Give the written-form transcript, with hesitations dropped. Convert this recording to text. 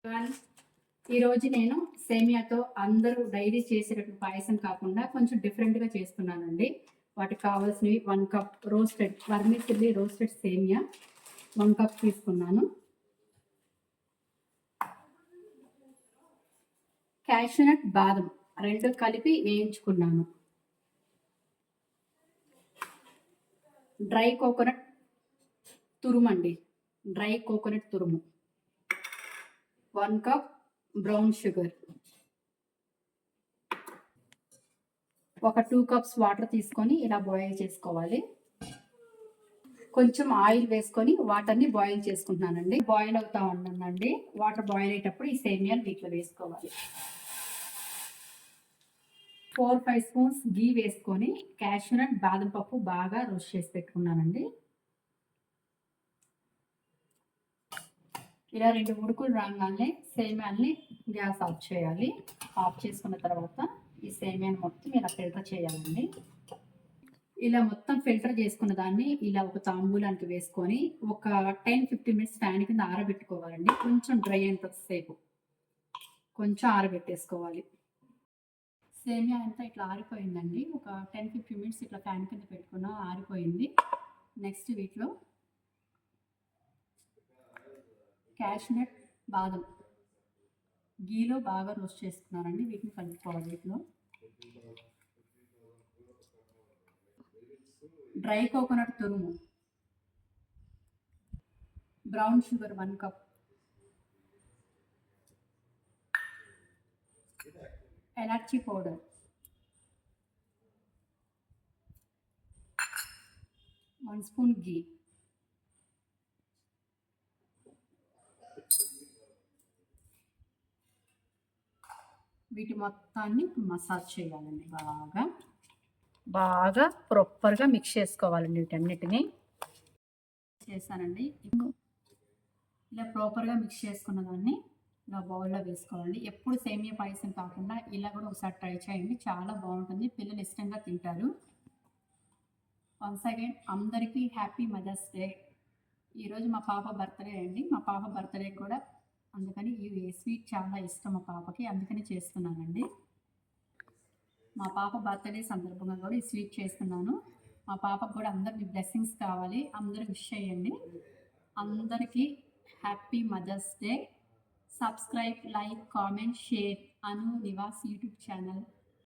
ఈరోజు నేను సేమియాతో అందరూ డైలీ చేసేటట్టు పాయసం కాకుండా కొంచెం డిఫరెంట్గా చేస్తున్నానండి. వాటికి కావాల్సినవి 1 కప్ రోస్టెడ్ వర్మిసిల్లీ రోస్టెడ్ సేమియా 1 కప్ తీసుకున్నాను. క్యాషనట్ బాదం 2 కలిపి వేయించుకున్నాను. డ్రై కోకోనట్ తురుమండి, డ్రై కోకోనట్ తురుము 1 కప్ బ్రౌన్ షుగర్, ఒక 2 కప్స్ వాటర్ తీసుకొని ఇలా బాయిల్ చేసుకోవాలి. కొంచెం ఆయిల్ వేసుకొని వాటర్ని బాయిల్ చేసుకుంటున్నానండి. బాయిల్ అవుతా ఉండండి. వాటర్ బాయిల్ అయ్యేటప్పుడు ఈ సేమియాలు వీటిలో వేసుకోవాలి. 4-5 స్పూన్స్ గీ వేసుకొని క్యాషనట్ బాదం పప్పు బాగా రోస్ట్ చేసి పెట్టుకున్నానండి. ఇలా 2 ఉడుకులు రాగానే సేమియాన్ని గ్యాస్ ఆఫ్ చేయాలి. ఆఫ్ చేసుకున్న తర్వాత ఈ సేమియాని మొత్తం ఇలా ఫిల్టర్ చేయాలండి. ఇలా మొత్తం ఫిల్టర్ చేసుకున్న దాన్ని ఇలా ఒక తాంబూలానికి వేసుకొని ఒక 10-15 మినిట్స్ ఫ్యాన్ కింద ఆరబెట్టుకోవాలండి. కొంచెం డ్రై అయినంతసేపు కొంచెం ఆరబెట్టేసుకోవాలి. సేమియా అంతా ఇట్లా ఆరిపోయిందండి. ఒక 10-15 మినిట్స్ ఇట్లా ఫ్యాన్ కింద పెట్టుకున్నా ఆరిపోయింది. నెక్స్ట్ వీటిలో క్యాషనట్ బాదం గీలో బాగా రోస్ట్ చేసుకున్నానండి. వీటిని కలుపుకోవాలి. వీటిలో డ్రై కోకోనట్ తురుము, బ్రౌన్ షుగర్ 1 కప్, ఎలాచీ పౌడర్, వన్ స్పూన్ గీ, వీటి మొత్తాన్ని మసాజ్ చేయాలండి. బాగా ప్రాపర్గా మిక్స్ చేసుకోవాలండి. వీటన్నిటిని చేశానండి. ఇలా ప్రాపర్గా మిక్స్ చేసుకున్న దాన్ని ఇలా బౌల్లో వేసుకోవాలండి. ఎప్పుడు సేమియా పాయసం కాకుండా ఇలా కూడా ఒకసారి ట్రై చేయండి. చాలా బాగుంటుంది, పిల్లలు ఇష్టంగా తింటారు. వన్స్ అగైన్ అందరికీ హ్యాపీ మదర్స్ డే. ఈరోజు మా పాప బర్త్డే అండి. మా పాప బర్త్డే కూడా అందుకని ఈ స్వీట్ చాలా ఇష్టం మా పాపకి, అందుకని చేస్తున్నానండి. మా పాప బర్త్డే సందర్భంగా కూడా ఈ స్వీట్ చేస్తున్నాను. మా పాపకు కూడా అందరికి బ్లెస్సింగ్స్ కావాలి. అందరూ విష్ చేయండి. అందరికీ happy mothers day. Subscribe, like, comment, share Anu Nivas YouTube channel.